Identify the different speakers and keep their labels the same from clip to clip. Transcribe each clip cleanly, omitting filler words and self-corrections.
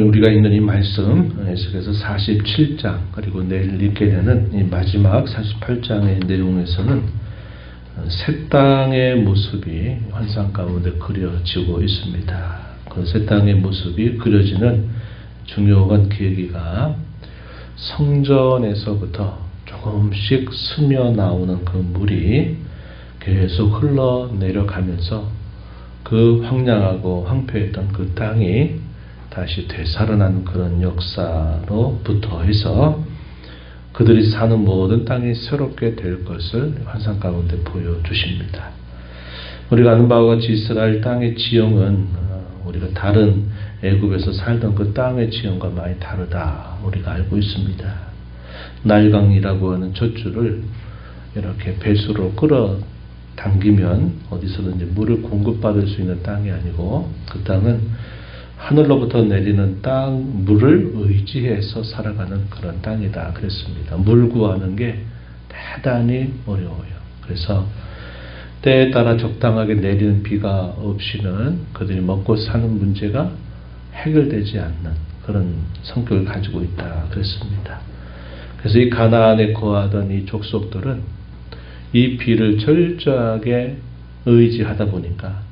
Speaker 1: 오늘 우리가 읽는 이 말씀 에스겔서 47장 그리고 내일 읽게 되는 이 마지막 48장의 내용에서는 새 땅의 모습이 환상 가운데 그려지고 있습니다. 그 새 땅의 모습이 그려지는 중요한 계기가 성전에서부터 조금씩 스며 나오는 그 물이 계속 흘러내려가면서 그 황량하고 황폐했던 그 땅이 다시 되살아나는 그런 역사로부터 해서 그들이 사는 모든 땅이 새롭게 될 것을 환상 가운데 보여주십니다. 우리가 아는 바와 같이 이스라엘 땅의 지형은 우리가 다른 애굽에서 살던 그 땅의 지형과 많이 다르다 우리가 알고 있습니다. 나일강이라고 하는 젖줄을 이렇게 배수로 끌어당기면 어디서든지 물을 공급받을 수 있는 땅이 아니고 그 땅은 하늘로부터 내리는 땅, 물을 의지해서 살아가는 그런 땅이다 그랬습니다. 물 구하는 게 대단히 어려워요. 그래서 때에 따라 적당하게 내리는 비가 없이는 그들이 먹고 사는 문제가 해결되지 않는 그런 성격을 가지고 있다 그랬습니다. 그래서 이 가나안에 거하던 이 족속들은 이 비를 철저하게 의지하다 보니까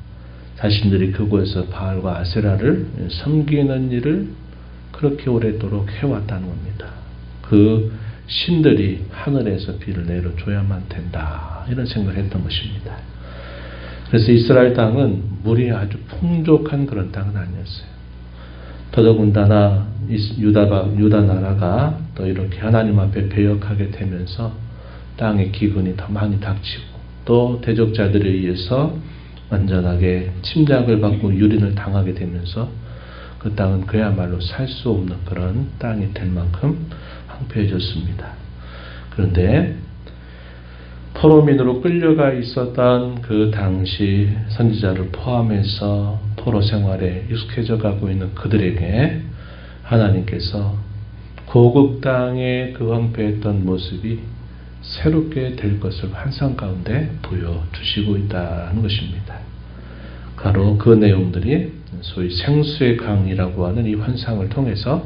Speaker 1: 자신들이 그곳에서 바알과 아세라를 섬기는 일을 그렇게 오래도록 해왔다는 겁니다. 그 신들이 하늘에서 비를 내려줘야만 된다 이런 생각을 했던 것입니다. 그래서 이스라엘 땅은 물이 아주 풍족한 그런 땅은 아니었어요. 더더군다나 유다 나라가 또 이렇게 하나님 앞에 배역하게 되면서 땅의 기근이 더 많이 닥치고 또 대적자들에 의해서 완전하게 침략을 받고 유린을 당하게 되면서 그 땅은 그야말로 살 수 없는 그런 땅이 될 만큼 황폐해졌습니다. 그런데 포로민으로 끌려가 있었던 그 당시 선지자를 포함해서 포로 생활에 익숙해져 가고 있는 그들에게 하나님께서 고국 땅의 그 황폐했던 모습이 새롭게 될 것을 환상 가운데 보여주시고 있다는 것입니다. 바로 그 내용들이 소위 생수의 강이라고 하는 이 환상을 통해서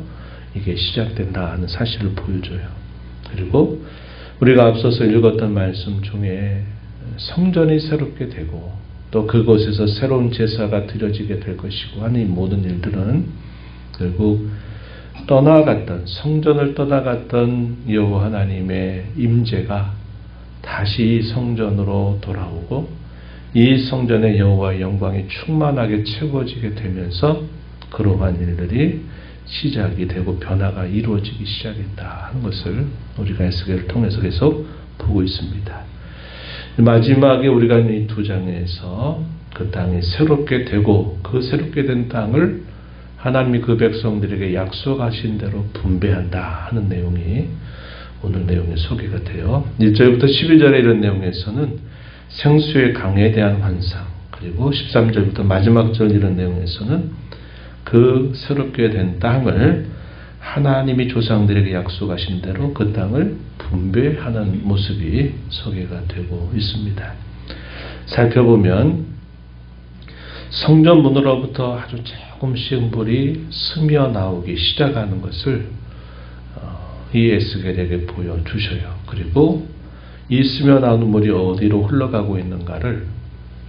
Speaker 1: 이게 시작된다는 사실을 보여줘요. 그리고 우리가 앞서서 읽었던 말씀 중에 성전이 새롭게 되고 또 그곳에서 새로운 제사가 드려지게 될 것이고 하는 이 모든 일들은 결국 떠나갔던 성전을 떠나갔던 여호와 하나님의 임재가 다시 성전으로 돌아오고 이 성전의 여호와의 영광이 충만하게 채워지게 되면서 그러한 일들이 시작이 되고 변화가 이루어지기 시작했다 하는 것을 우리가 에스겔을 통해서 계속 보고 있습니다. 마지막에 우리가 이 두 장에서 그 땅이 새롭게 되고 그 새롭게 된 땅을 하나님이 그 백성들에게 약속하신 대로 분배한다 하는 내용이 오늘 내용의 소개가 돼요. 1절부터 12절의 이런 내용에서는 생수의 강에 대한 환상, 그리고 13절부터 마지막 절 이런 내용에서는 그 새롭게 된 땅을 하나님이 조상들에게 약속하신 대로 그 땅을 분배하는 모습이 소개가 되고 있습니다. 살펴보면 성전 문으로부터 아주 조금씩 물이 스며 나오기 시작하는 것을 이 에스겔에게 보여주셔요. 그리고 이 스며 나오는 물이 어디로 흘러가고 있는가를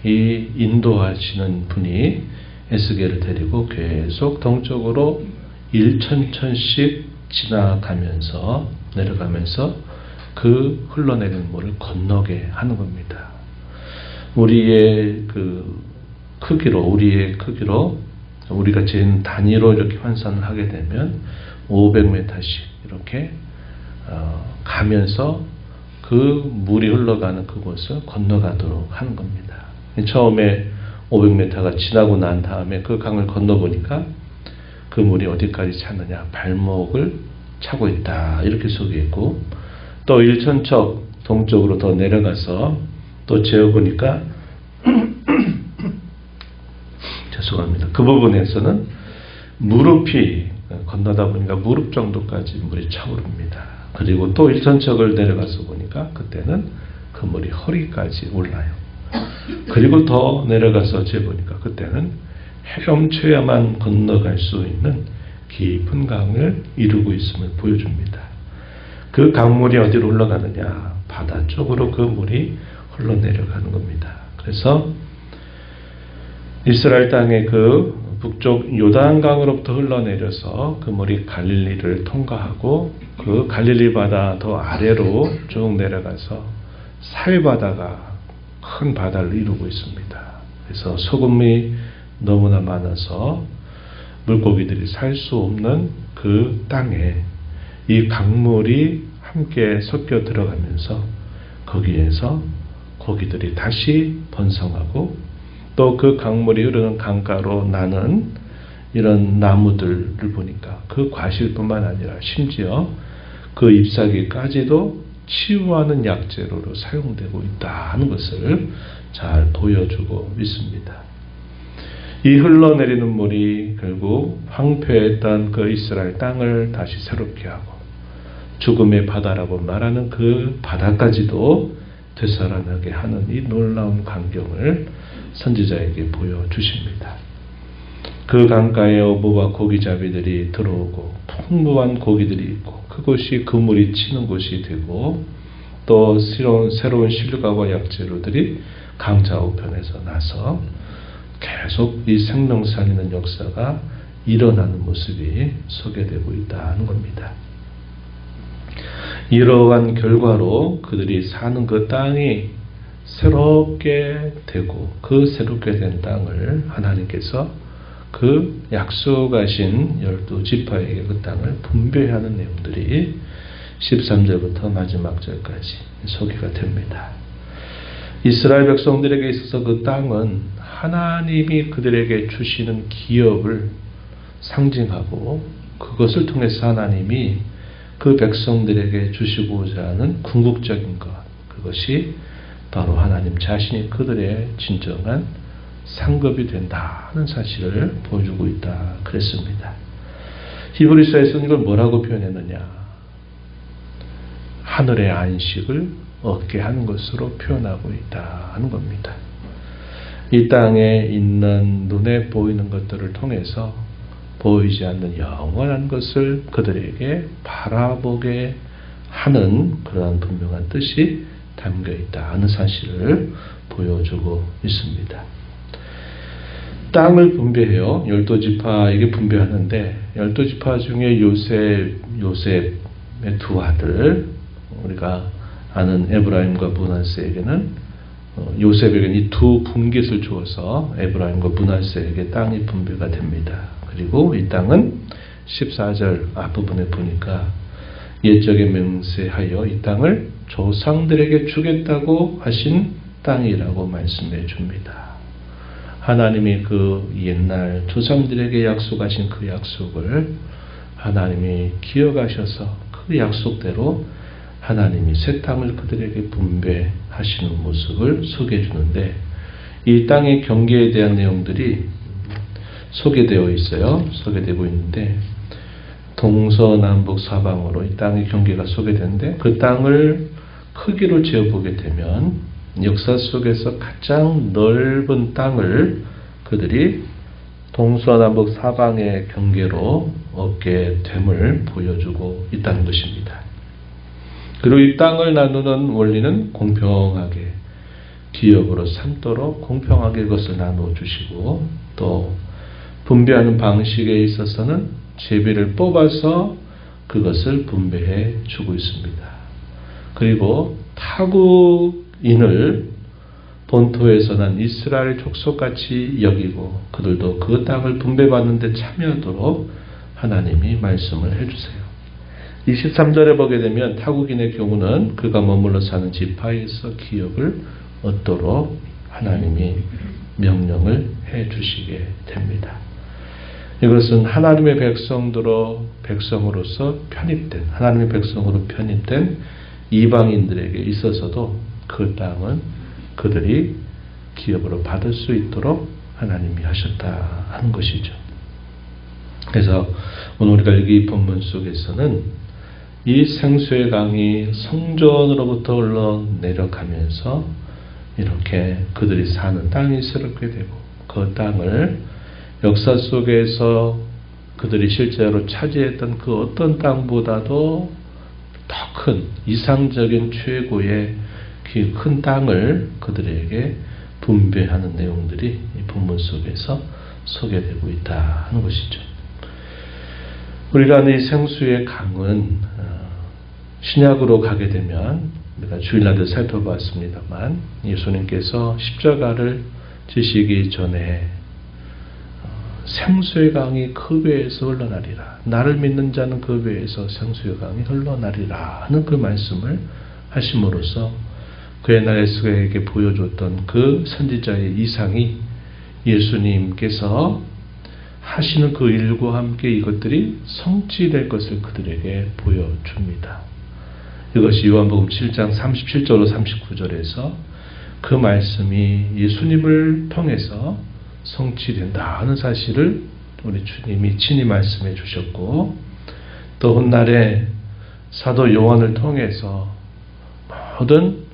Speaker 1: 이 인도하시는 분이 에스겔을 데리고 계속 동쪽으로 1천천씩 지나가면서 내려가면서 그 흘러내리는 물을 건너게 하는 겁니다. 우리의 크기로 우리가 잰 단위로 이렇게 환산을 하게 되면 500m씩 이렇게 가면서 그 물이 흘러가는 그곳을 건너가도록 하는 겁니다. 처음에 500m가 지나고 난 다음에 그 강을 건너보니까 그 물이 어디까지 차느냐, 발목을 차고 있다 이렇게 소개했고, 또 1천척 동쪽으로 더 내려가서 또 재어보니까 죄송합니다. 그 부분에서는 무릎이 건너다 보니까 무릎 정도까지 물이 차오릅니다. 그리고 또 1천척을 내려가서 보니까 그때는 그 물이 허리까지 올라요. 그리고 더 내려가서 재보니까 그때는 헤엄쳐야만 건너갈 수 있는 깊은 강을 이루고 있음을 보여줍니다. 그 강물이 어디로 흘러가느냐? 바다 쪽으로 그 물이 흘러내려가는 겁니다. 그래서 이스라엘 땅의 그 북쪽 요단강으로부터 흘러내려서 그 물이 갈릴리를 통과하고 그 갈릴리 바다 더 아래로 쭉 내려가서 살바다가 큰 바다를 이루고 있습니다. 그래서 소금이 너무나 많아서 물고기들이 살 수 없는 그 땅에 이 강물이 함께 섞여 들어가면서 거기에서 고기들이 다시 번성하고 또 그 강물이 흐르는 강가로 나는 이런 나무들을 보니까 그 과실뿐만 아니라 심지어 그 잎사귀까지도 치유하는 약재로로 사용되고 있다는 것을 잘 보여주고 있습니다. 이 흘러내리는 물이 결국 황폐했던 그 이스라엘 땅을 다시 새롭게 하고 죽음의 바다라고 말하는 그 바다까지도 되살아나게 하는 이 놀라운 광경을 선지자에게 보여주십니다. 그 강가에 어부와 고기잡이들이 들어오고 풍부한 고기들이 있고 그곳이 그물이 치는 곳이 되고 또 새로운 실과와 약재료들이 강 좌우편에서 나서 계속 이 생명 살리는 역사가 일어나는 모습이 소개되고 있다는 겁니다. 이러한 결과로 그들이 사는 그 땅이 새롭게 되고 그 새롭게 된 땅을 하나님께서 그 약속하신 12지파에게 그 땅을 분배하는 내용들이 13절부터 마지막 절까지 소개가 됩니다. 이스라엘 백성들에게 있어서 그 땅은 하나님이 그들에게 주시는 기업을 상징하고 그것을 통해서 하나님이 그 백성들에게 주시고자 하는 궁극적인 것, 그것이 바로 하나님 자신이 그들의 진정한 상급이 된다는 사실을 보여주고 있다 그랬습니다. 히브리서에서는 이걸 뭐라고 표현했느냐? 하늘의 안식을 얻게 하는 것으로 표현하고 있다는 겁니다. 이 땅에 있는 눈에 보이는 것들을 통해서 보이지 않는 영원한 것을 그들에게 바라보게 하는 그러한 분명한 뜻이 담겨 있다는 사실을 보여주고 있습니다. 땅을 분배해요. 12지파에게 분배하는데 12지파 중에 요셉의 두 아들 우리가 아는 에브라임과 므낫세에게는 요셉에게는 이 두 분깃을 주어서 에브라임과 므낫세에게 땅이 분배가 됩니다. 그리고 이 땅은 14절 앞부분에 보니까 옛적에 맹세하여 이 땅을 조상들에게 주겠다고 하신 땅이라고 말씀해 줍니다. 하나님이 그 옛날 조상들에게 약속하신 그 약속을 하나님이 기억하셔서 그 약속대로 하나님이 새 땅을 그들에게 분배하시는 모습을 소개해 주는데 이 땅의 경계에 대한 내용들이 소개되어 있어요. 소개되고 있는데 동서남북 사방으로 이 땅의 경계가 소개되는데 그 땅을 크기로 재어보게 되면 역사 속에서 가장 넓은 땅을 그들이 동서남북 사방의 경계로 얻게 됨을 보여주고 있다는 것입니다. 그리고 이 땅을 나누는 원리는 공평하게 기업으로 삼도록 공평하게 그것을 나누어 주시고 또 분배하는 방식에 있어서는 제비를 뽑아서 그것을 분배해 주고 있습니다. 그리고 타국인을 본토에서 난 이스라엘 족속같이 여기고 그들도 그 땅을 분배받는 데 참여하도록 하나님이 말씀을 해주세요. 23절에 보게 되면 타국인의 경우는 그가 머물러 사는 지파에서 기업을 얻도록 하나님이 명령을 해 주시게 됩니다. 이것은 하나님의 백성으로서 편입된 하나님의 백성으로 편입된 이방인들에게 있어서도 그 땅은 그들이 기업으로 받을 수 있도록 하나님이 하셨다 하는 것이죠. 그래서 오늘 우리가 이 본문 속에서는 이 생수의 강이 성전으로부터 흘러내려가면서 이렇게 그들이 사는 땅이 새롭게 되고 그 땅을 역사 속에서 그들이 실제로 차지했던 그 어떤 땅보다도 더 큰 이상적인 최고의 큰 땅을 그들에게 분배하는 내용들이 이 본문 속에서 소개되고 있다 하는 것이죠. 우리가 이 생수의 강은 신약으로 가게 되면 우리가 주일날도 살펴봤습니다만 예수님께서 십자가를 지시기 전에 생수의 강이 그 배에서 흘러나리라. 나를 믿는 자는 그 배에서 생수의 강이 흘러나리라 하는 그 말씀을 하심으로써 그의 나라에게 보여줬던 그 선지자의 이상이 예수님께서 하시는 그 일과 함께 이것들이 성취될 것을 그들에게 보여줍니다. 이것이 요한복음 7장 37절로 39절에서 그 말씀이 예수님을 통해서 성취된다 하는 사실을 우리 주님이 친히 말씀해 주셨고, 또 훗날에 사도 요한을 통해서 모든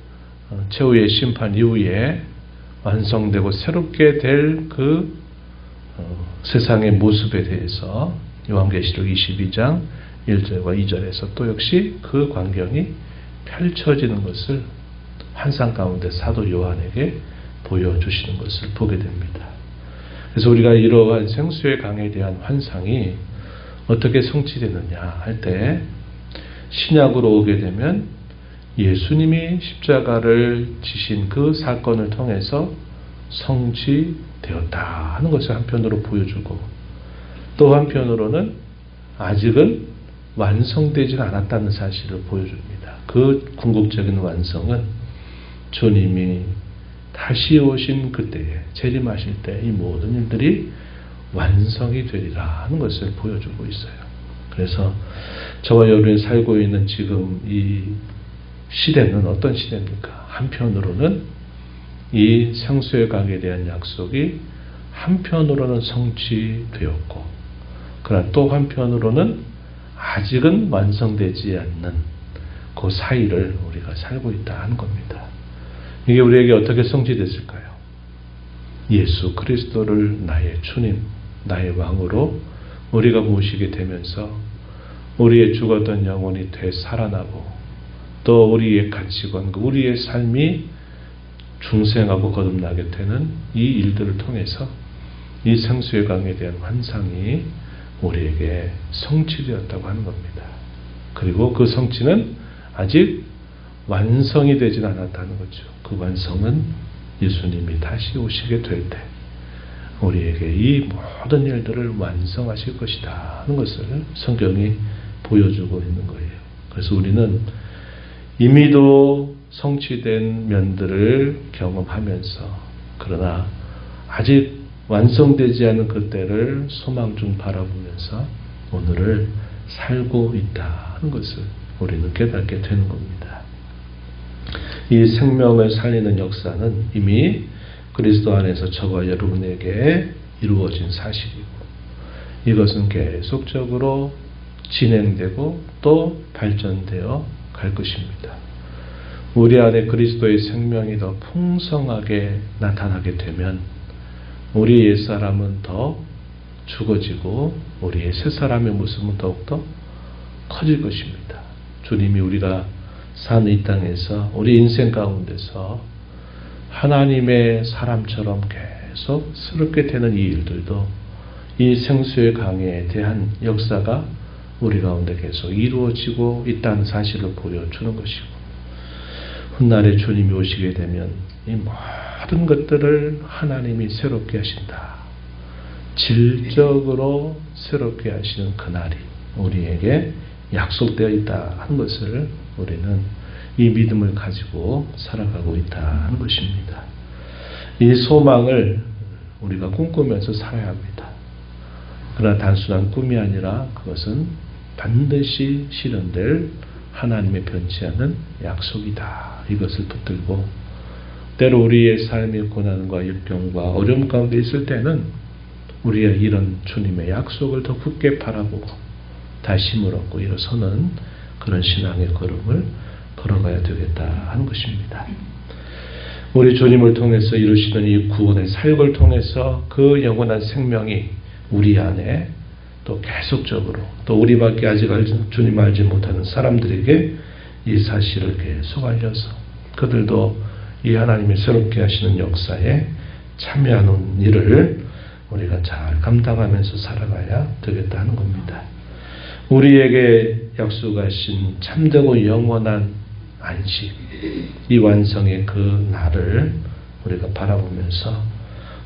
Speaker 1: 최후의 심판 이후에 완성되고 새롭게 될 그 세상의 모습에 대해서 요한계시록 22장 1절과 2절에서 또 역시 그 광경이 펼쳐지는 것을 환상 가운데 사도 요한에게 보여주시는 것을 보게 됩니다. 그래서 우리가 이러한 생수의 강에 대한 환상이 어떻게 성취되느냐 할 때 신약으로 오게 되면 예수님이 십자가를 지신 그 사건을 통해서 성취되었다 하는 것을 한편으로 보여주고, 또 한편으로는 아직은 완성되지 않았다는 사실을 보여줍니다. 그 궁극적인 완성은 주님이 다시 오신 그때에 재림하실 때 이 모든 일들이 완성이 되리라 하는 것을 보여주고 있어요. 그래서 저와 여러분이 살고 있는 지금 이 시대는 어떤 시대입니까? 한편으로는 이 생수의 강에 대한 약속이 한편으로는 성취되었고, 그러나 또 한편으로는 아직은 완성되지 않는 그 사이를 우리가 살고 있다 하는 겁니다. 이게 우리에게 어떻게 성취됐을까요? 예수 그리스도를 나의 주님, 나의 왕으로 우리가 모시게 되면서 우리의 죽었던 영혼이 되살아나고, 또 우리의 가치관, 우리의 삶이 중생하고 거듭나게 되는 이 일들을 통해서 이 생수의 강에 대한 환상이 우리에게 성취되었다고 하는 겁니다. 그리고 그 성취는 아직 완성이 되진 않았다는 거죠. 그 완성은 예수님이 다시 오시게 될 때 우리에게 이 모든 일들을 완성하실 것이다 하는 것을 성경이 보여주고 있는 거예요. 그래서 우리는 이미도 성취된 면들을 경험하면서, 그러나 아직 완성되지 않은 그때를 소망 중 바라보면서 오늘을 살고 있다 하는 것을 우리는 깨닫게 되는 겁니다. 이 생명을 살리는 역사는 이미 그리스도 안에서 저와 여러분에게 이루어진 사실이고, 이것은 계속적으로 진행되고 또 발전되어 갈 것입니다. 우리 안에 그리스도의 생명이 더 풍성하게 나타나게 되면 우리의 옛사람은 더 죽어지고 우리의 새사람의 모습은 더욱더 커질 것입니다. 주님이 우리가 사는 이 땅에서 우리 인생 가운데서 하나님의 사람처럼 계속 새롭게 되는 이 일들도 이 생수의 강에 대한 역사가 우리 가운데 계속 이루어지고 있다는 사실을 보여주는 것이고, 훗날에 주님이 오시게 되면 이 모든 것들을 하나님이 새롭게 하신다, 질적으로 새롭게 하시는 그날이 우리에게 약속되어 있다 하는 것을 우리는 이 믿음을 가지고 살아가고 있다 하는 것입니다. 이 소망을 우리가 꿈꾸면서 살아야 합니다. 그러나 단순한 꿈이 아니라 그것은 반드시 실현될 하나님의 변치 않는 약속이다. 이것을 붙들고, 때로 우리의 삶의 고난과 역경과 어려움 가운데 있을 때는 우리의 이런 주님의 약속을 더 굳게 바라보고 다시 힘을 얻고 일어서는 그런 신앙의 걸음을 걸어가야 되겠다 하는 것입니다. 우리 주님을 통해서 이루시는 이 구원의 사역을 통해서 그 영원한 생명이 우리 안에, 또 또 계속적으로 또 우리밖에 아직 주님 알지 못하는 사람들에게 이 사실을 계속 알려서 그들도 이 하나님이 새롭게 하시는 역사에 참여하는 일을 우리가 잘 감당하면서 살아가야 되겠다는 겁니다. 우리에게 약속하신 참되고 영원한 안식, 이 완성의 그 날을 우리가 바라보면서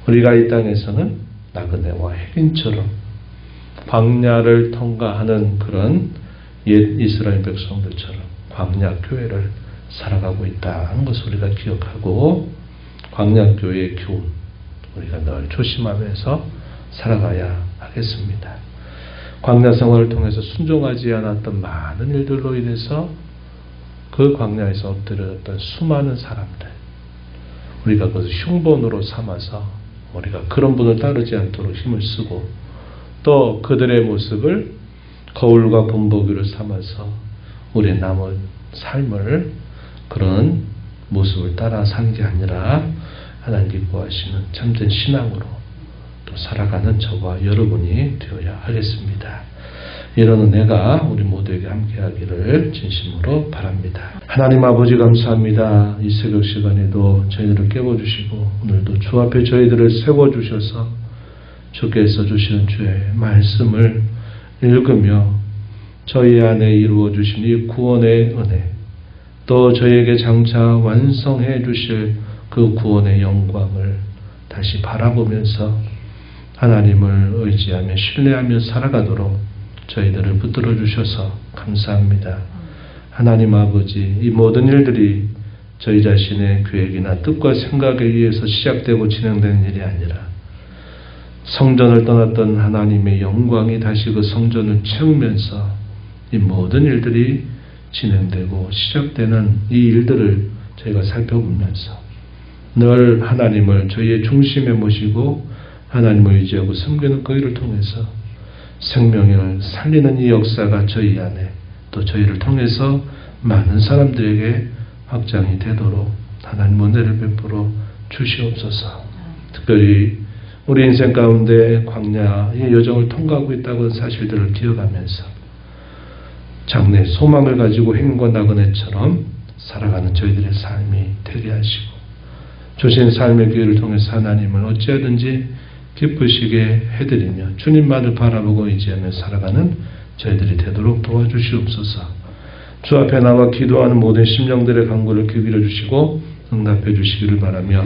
Speaker 1: 우리가 이 땅에서는 나그네와 흑인처럼 광야를 통과하는 그런 옛 이스라엘 백성들처럼 광야 교회를 살아가고 있다는 것을 우리가 기억하고 광야 교회의 교훈 우리가 늘 조심하면서 살아가야 하겠습니다. 광야 생활을 통해서 순종하지 않았던 많은 일들로 인해서 그 광야에서 엎드렸던 수많은 사람들 우리가 그것을 흉본으로 삼아서 우리가 그런 분을 따르지 않도록 힘을 쓰고 또 그들의 모습을 거울과 본보기로 삼아서 우리의 남은 삶을 그런 모습을 따라 사는 게 아니라 하나님 기뻐하시는 참된 신앙으로 또 살아가는 저와 여러분이 되어야 하겠습니다. 이런 은혜가 우리 모두에게 함께하기를 진심으로 바랍니다. 하나님 아버지 감사합니다. 이 새벽 시간에도 저희들을 깨워주시고 오늘도 주 앞에 저희들을 세워주셔서 주께서 주시는 주의 말씀을 읽으며 저희 안에 이루어 주신 이 구원의 은혜 또 저희에게 장차 완성해 주실 그 구원의 영광을 다시 바라보면서 하나님을 의지하며 신뢰하며 살아가도록 저희들을 붙들어 주셔서 감사합니다. 하나님 아버지, 이 모든 일들이 저희 자신의 계획이나 뜻과 생각에 의해서 시작되고 진행되는 일이 아니라 성전을 떠났던 하나님의 영광이 다시 그 성전을 채우면서 이 모든 일들이 진행되고 시작되는 이 일들을 저희가 살펴보면서 늘 하나님을 저희의 중심에 모시고 하나님을 의지하고 섬기는 그 일을 통해서 생명을 살리는 이 역사가 저희 안에 또 저희를 통해서 많은 사람들에게 확장이 되도록 하나님 은혜를 베풀어 주시옵소서. 특별히 우리 인생 가운데 광야의 여정을 통과하고 있다는 사실들을 기억하면서 장래 소망을 가지고 행운과 나그네처럼 살아가는 저희들의 삶이 되게 하시고 주신 삶의 기회를 통해서 하나님을 어찌하든지 기쁘시게 해드리며 주님만을 바라보고 의지하며 살아가는 저희들이 되도록 도와주시옵소서. 주 앞에 나와 기도하는 모든 심령들의 간구를 귀 기울여 주시고 응답해 주시기를 바라며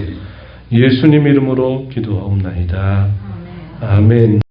Speaker 1: 예수님 이름으로 기도하옵나이다. 아멘.